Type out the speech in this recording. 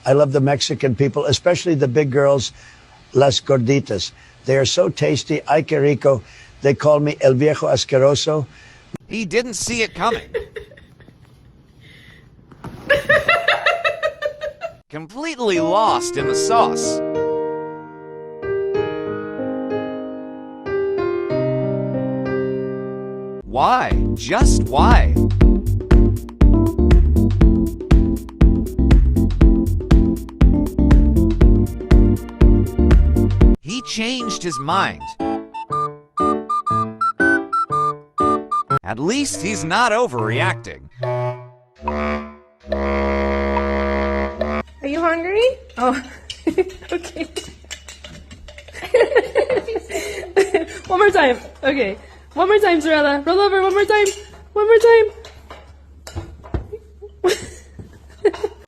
I love the Mexican people, especially the big girls, las gorditas. They are so tasty. Ay, que rico. They call me el viejo asqueroso. He didn't see it coming. Completely lost in the sauce. Why? Just why? He changed his mind. At least he's not overreacting. Are you hungry? Oh, okay. One more time. Okay. One more time, Zarella. Roll over one more time. One more time.